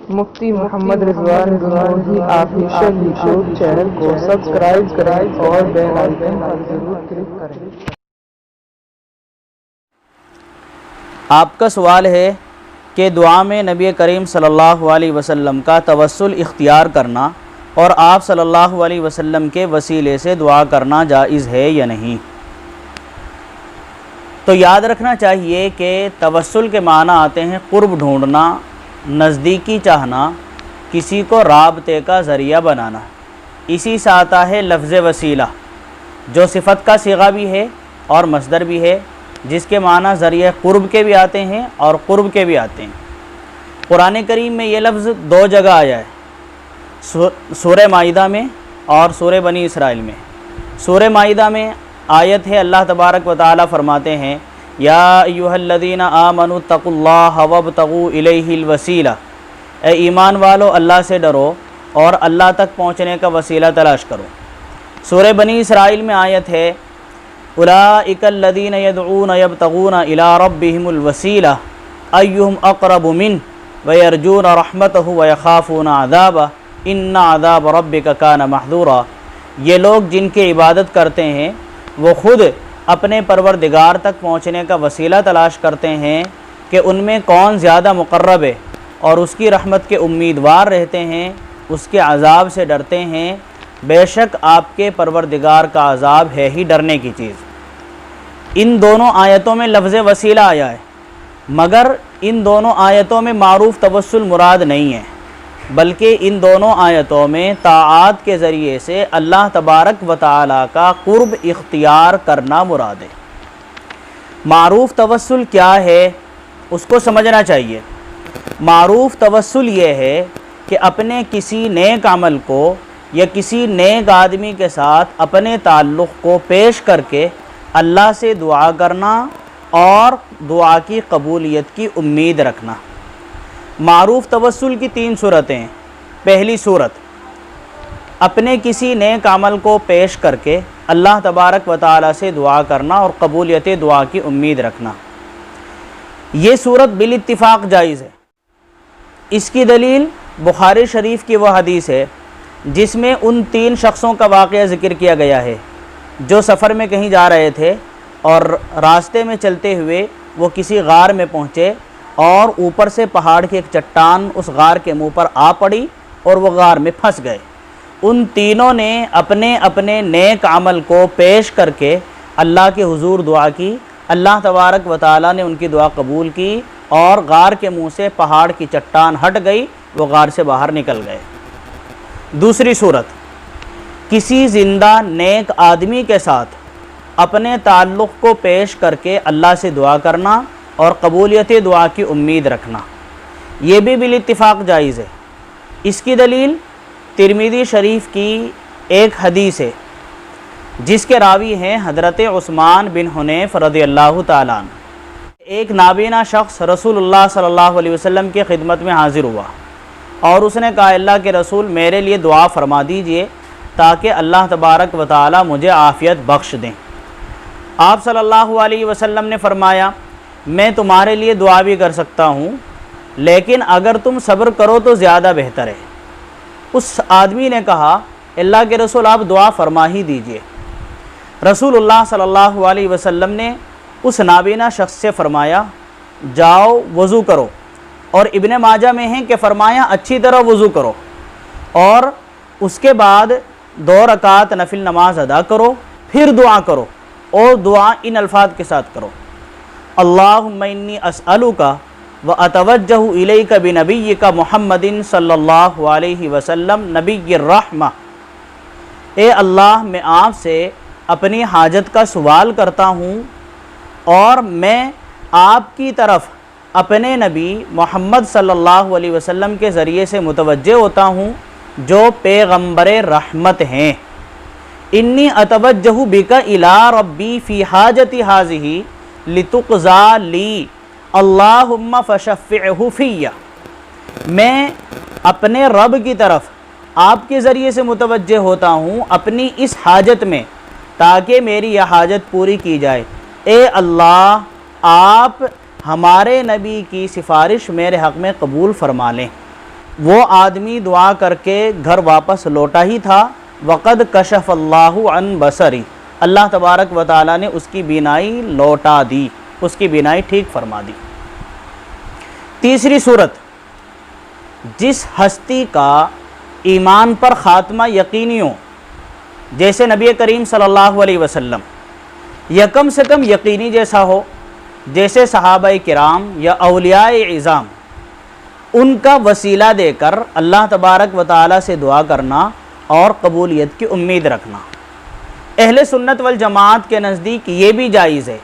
مفتی محمد رضوان Gangohi official YouTube channel کو subscribe کریں اور بیل آئیکن پر ضرور کلک کریں۔ آپ کا سوال ہے کہ دعا میں نبی کریم صلی اللہ علیہ وسلم کا توسل اختیار کرنا اور آپ صلی اللہ علیہ وسلم کے وسیلے سے دعا کرنا جائز ہے یا نہیں؟ تو یاد رکھنا چاہیے کہ توسل کے معنی آتے ہیں قرب ڈھونڈنا، نزدیکی چاہنا، کسی کو رابطے کا ذریعہ بنانا۔ اسی سے آتا ہے لفظ وسیلہ، جو صفت کا صیغہ بھی ہے اور مصدر بھی ہے، جس کے معنی ذریعہ قرب کے بھی آتے ہیں اور قرب کے بھی آتے ہیں۔ قرآن کریم میں یہ لفظ دو جگہ آیا ہے، سورہ مائدہ میں اور سورہ بنی اسرائیل میں۔ سورہ مائدہ میں آیت ہے، اللہ تبارک و تعالیٰ فرماتے ہیں یا ایھا الذین آمنوا اتقوا اللہ وابتغوا الیہ الوسیلہ، اے ایمان والو اللہ سے ڈرو اور اللہ تک پہنچنے کا وسیلہ تلاش کرو۔ سورہ بنی اسرائیل میں آیت ہے اولئک الذین یدعون یبتغون الی ربہم الوسیلہ ایہم اقرب منہ ویرجون رحمتہ ویخافون عذابہ ان عذاب ربک کان محذورا۔ یہ لوگ جن کی عبادت کرتے ہیں وہ خود اپنے پروردگار تک پہنچنے کا وسیلہ تلاش کرتے ہیں کہ ان میں کون زیادہ مقرب ہے، اور اس کی رحمت کے امیدوار رہتے ہیں، اس کے عذاب سے ڈرتے ہیں۔ بے شک آپ کے پروردگار کا عذاب ہے ہی ڈرنے کی چیز۔ ان دونوں آیتوں میں لفظ وسیلہ آیا ہے، مگر ان دونوں آیتوں میں معروف توسل مراد نہیں ہے، بلکہ ان دونوں آیتوں میں طاعات کے ذریعے سے اللہ تبارک و تعالیٰ کا قرب اختیار کرنا مراد ہے۔ معروف توسل کیا ہے اس کو سمجھنا چاہیے۔ معروف توسل یہ ہے کہ اپنے کسی نیک عمل کو یا کسی نیک آدمی کے ساتھ اپنے تعلق کو پیش کر کے اللہ سے دعا کرنا اور دعا کی قبولیت کی امید رکھنا۔ معروف توسل کی تین صورتیں ہیں۔ پہلی صورت، اپنے کسی نیک عمل کو پیش کر کے اللہ تبارک و تعالیٰ سے دعا کرنا اور قبولیت دعا کی امید رکھنا۔ یہ صورت بالاتفاق جائز ہے۔ اس کی دلیل بخاری شریف کی وہ حدیث ہے جس میں ان تین شخصوں کا واقعہ ذکر کیا گیا ہے جو سفر میں کہیں جا رہے تھے اور راستے میں چلتے ہوئے وہ کسی غار میں پہنچے اور اوپر سے پہاڑ کی ایک چٹان اس غار کے منہ پر آ پڑی اور وہ غار میں پھنس گئے۔ ان تینوں نے اپنے اپنے نیک عمل کو پیش کر کے اللہ کے حضور دعا کی، اللہ تبارک و تعالیٰ نے ان کی دعا قبول کی اور غار کے منہ سے پہاڑ کی چٹان ہٹ گئی، وہ غار سے باہر نکل گئے۔ دوسری صورت، کسی زندہ نیک آدمی کے ساتھ اپنے تعلق کو پیش کر کے اللہ سے دعا کرنا اور قبولیت دعا کی امید رکھنا، یہ بھی بالاتفاق جائز ہے۔ اس کی دلیل ترمذی شریف کی ایک حدیث ہے جس کے راوی ہیں حضرت عثمان بن حنیف رضی اللہ تعالیٰ عنہ۔ ایک نابینا شخص رسول اللہ صلی اللہ علیہ وسلم کی خدمت میں حاضر ہوا اور اس نے کہا اللہ کے رسول میرے لیے دعا فرما دیجئے تاکہ اللہ تبارک و تعالیٰ مجھے عافیت بخش دیں۔ آپ صلی اللہ علیہ وسلم نے فرمایا میں تمہارے لیے دعا بھی کر سکتا ہوں، لیکن اگر تم صبر کرو تو زیادہ بہتر ہے۔ اس آدمی نے کہا اللہ کے رسول آپ دعا فرما ہی دیجئے۔ رسول اللہ صلی اللہ علیہ وسلم نے اس نابینا شخص سے فرمایا جاؤ وضو کرو، اور ابن ماجہ میں ہے کہ فرمایا اچھی طرح وضو کرو اور اس کے بعد 2 رکعت نفل نماز ادا کرو، پھر دعا کرو، اور دعا ان الفاظ کے ساتھ کرو اللہم انی اسألک واتوجہ الیک بنبیک محمد صلی اللہ علیہ وسلم نبی الرحمہ۔ اے اللہ میں آپ سے اپنی حاجت کا سوال کرتا ہوں اور میں آپ کی طرف اپنے نبی محمد صلی اللہ علیہ وسلم کے ذریعے سے متوجہ ہوتا ہوں جو پیغمبر رحمت ہیں۔ انی اتوجہ بک الی ربی فی حاجتی ہذہ لتقضی لی اللہم فشفعہ فی۔ میں اپنے رب کی طرف آپ کے ذریعے سے متوجہ ہوتا ہوں اپنی اس حاجت میں تاکہ میری یہ حاجت پوری کی جائے۔ اے اللہ آپ ہمارے نبی کی سفارش میرے حق میں قبول فرما لیں۔ وہ آدمی دعا کر کے گھر واپس لوٹا ہی تھا، وقد کشف اللہ عن بصری، اللہ تبارک و تعالیٰ نے اس کی بینائی لوٹا دی، اس کی بینائی ٹھیک فرما دی۔ تیسری صورت، جس ہستی کا ایمان پر خاتمہ یقینی ہو، جیسے نبی کریم صلی اللہ علیہ وسلم، یا کم سے کم یقینی جیسا ہو، جیسے صحابہ کرام یا اولیاء اعظام، ان کا وسیلہ دے کر اللہ تبارک و تعالیٰ سے دعا کرنا اور قبولیت کی امید رکھنا۔ اہل سنت والجماعت کے نزدیک یہ بھی جائز ہے،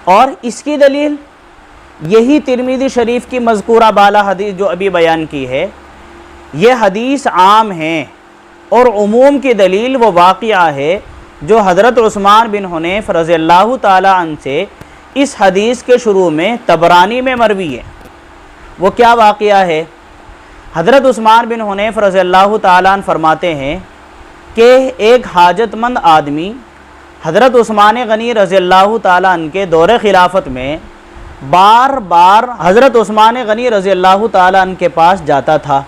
اور اس کی دلیل یہی ترمذی شریف کی مذکورہ بالا حدیث جو ابھی بیان کی ہے، یہ حدیث عام ہے، اور عموم کی دلیل وہ واقعہ ہے جو حضرت عثمان بن حنیف رضی اللہ تعالیٰ عنہ سے اس حدیث کے شروع میں طبرانی میں مروی ہے۔ وہ کیا واقعہ ہے؟ حضرت عثمان بن حنیف رضی اللہ تعالیٰ عنہ فرماتے ہیں کہ ایک حاجت مند آدمی حضرت عثمان غنی رضی اللہ تعالیٰ عنہ کے دور خلافت میں بار بار حضرت عثمان غنی رضی اللہ تعالیٰ عنہ کے پاس جاتا تھا،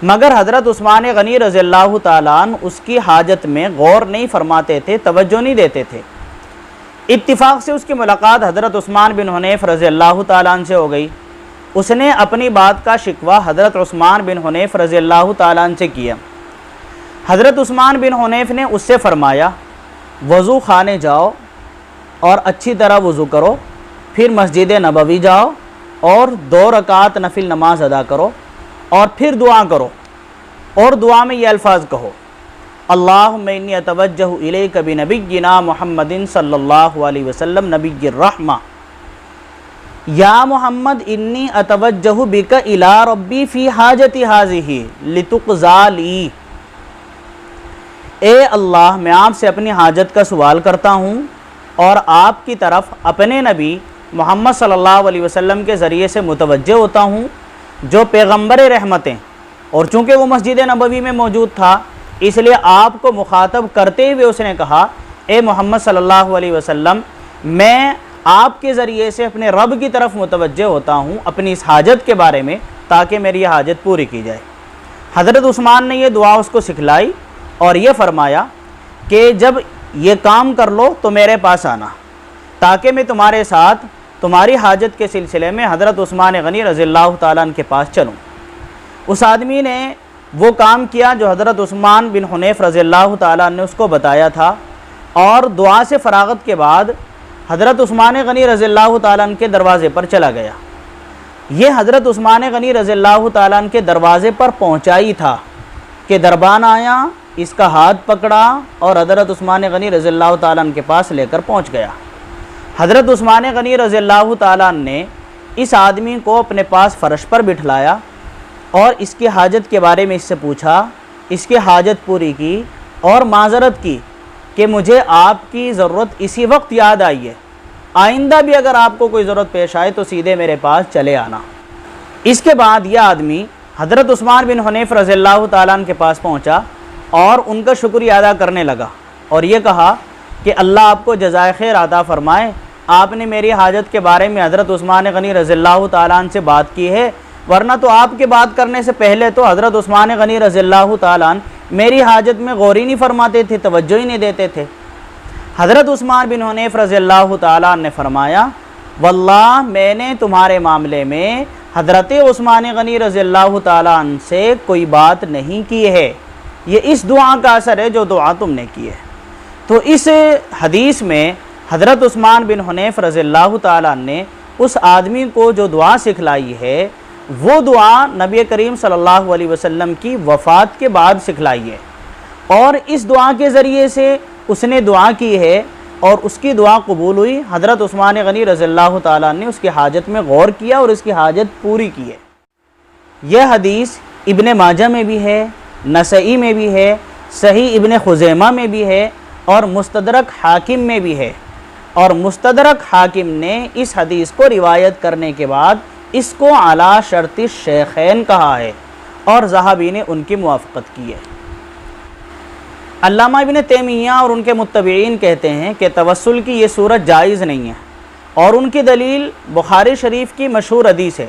مگر حضرت عثمان غنی رضی اللہ تعالیٰ عنہ اس کی حاجت میں غور نہیں فرماتے تھے، توجہ نہیں دیتے تھے۔ اتفاق سے اس کی ملاقات حضرت عثمان بن حنیف رضی اللہ تعالیٰ عنہ سے ہو گئی۔ اس نے اپنی بات کا شکوہ حضرت عثمان بن حنیف رضی اللہ تعالیٰ عنہ سے کیا۔ حضرت عثمان بن حنیف نے اس سے فرمایا، وضو خانے جاؤ اور اچھی طرح وضو کرو، پھر مسجد نبوی جاؤ اور 2 رکعت نفل نماز ادا کرو، اور پھر دعا کرو، اور دعا میں یہ الفاظ کہو، اللہم انی اتوجہ الیک بنبینا محمد صلی اللہ علیہ وسلم نبی الرحمہ، یا محمد انی اتوجہ بک الی ربی فی حاجتی ہذہ لتقضی لی، اے اللہ میں آپ سے اپنی حاجت کا سوال کرتا ہوں اور آپ کی طرف اپنے نبی محمد صلی اللہ علیہ وسلم کے ذریعے سے متوجہ ہوتا ہوں جو پیغمبر رحمتیں، اور چونکہ وہ مسجد نبوی میں موجود تھا اس لیے آپ کو مخاطب کرتے ہوئے اس نے کہا، اے محمد صلی اللہ علیہ وسلم میں آپ کے ذریعے سے اپنے رب کی طرف متوجہ ہوتا ہوں اپنی اس حاجت کے بارے میں، تاکہ میری یہ حاجت پوری کی جائے۔ حضرت عثمان نے یہ دعا اس کو سکھلائی اور یہ فرمایا کہ جب یہ کام کر لو تو میرے پاس آنا، تاکہ میں تمہارے ساتھ تمہاری حاجت کے سلسلے میں حضرت عثمان غنی رضی اللہ تعالیٰ عنہ کے پاس چلوں۔ اس آدمی نے وہ کام کیا جو حضرت عثمان بن حنیف رضی اللہ تعالیٰ عنہ نے اس کو بتایا تھا، اور دعا سے فراغت کے بعد حضرت عثمان غنی رضی اللہ تعالیٰ عنہ کے دروازے پر چلا گیا۔ یہ حضرت عثمان غنی رضی اللہ تعالیٰ عنہ کے دروازے پر پہنچا ہی تھا کہ دربان آیا، اس کا ہاتھ پکڑا اور حضرت عثمان غنی رضی اللہ تعالیٰ عنہ کے پاس لے کر پہنچ گیا۔ حضرت عثمان غنی رضی اللہ تعالیٰ عنہ نے اس آدمی کو اپنے پاس فرش پر بٹھلایا اور اس کی حاجت کے بارے میں اس سے پوچھا، اس کی حاجت پوری کی اور معذرت کی کہ مجھے آپ کی ضرورت اسی وقت یاد آئی ہے، آئندہ بھی اگر آپ کو کوئی ضرورت پیش آئے تو سیدھے میرے پاس چلے آنا۔ اس کے بعد یہ آدمی حضرت عثمان بن حنیف رضی اللہ تعالیٰ عنہ کے پاس پہنچا اور ان کا شکریہ ادا کرنے لگا، اور یہ کہا کہ اللہ آپ کو جزائے خیر عطا فرمائے، آپ نے میری حاجت کے بارے میں حضرت عثمان غنی رضی اللہ تعالیٰ عنہ سے بات کی ہے، ورنہ تو آپ کے بات کرنے سے پہلے تو حضرت عثمان غنی رضی اللہ تعالیٰ عنہ میری حاجت میں غور ہی نہیں فرماتے تھے، توجہ ہی نہیں دیتے تھے۔ حضرت عثمان بن حنیف رضی اللہ تعالیٰ عنہ نے فرمایا، واللہ میں نے تمہارے معاملے میں حضرت عثمان غنی رضی اللہ تعالیٰ عنہ سے کوئی بات نہیں کی ہے، یہ اس دعا کا اثر ہے جو دعا تم نے کی ہے۔ تو اس حدیث میں حضرت عثمان بن حنیف رضی اللہ تعالیٰ عنہ نے اس آدمی کو جو دعا سکھلائی ہے وہ دعا نبی کریم صلی اللہ علیہ وسلم کی وفات کے بعد سکھلائی ہے، اور اس دعا کے ذریعے سے اس نے دعا کی ہے اور اس کی دعا قبول ہوئی۔ حضرت عثمان غنی رضی اللہ تعالیٰ نے اس کی حاجت میں غور کیا اور اس کی حاجت پوری کی ہے۔ یہ حدیث ابن ماجہ میں بھی ہے، نسائی میں بھی ہے، صحیح ابن خزیمہ میں بھی ہے اور مستدرک حاکم میں بھی ہے، اور مستدرک حاکم نے اس حدیث کو روایت کرنے کے بعد اس کو علی شرط الشیخین کہا ہے، اور ذہبی نے ان کی موافقت کی ہے۔ علامہ ابن تیمیہ اور ان کے متبعین کہتے ہیں کہ توسل کی یہ صورت جائز نہیں ہے، اور ان کی دلیل بخاری شریف کی مشہور حدیث ہے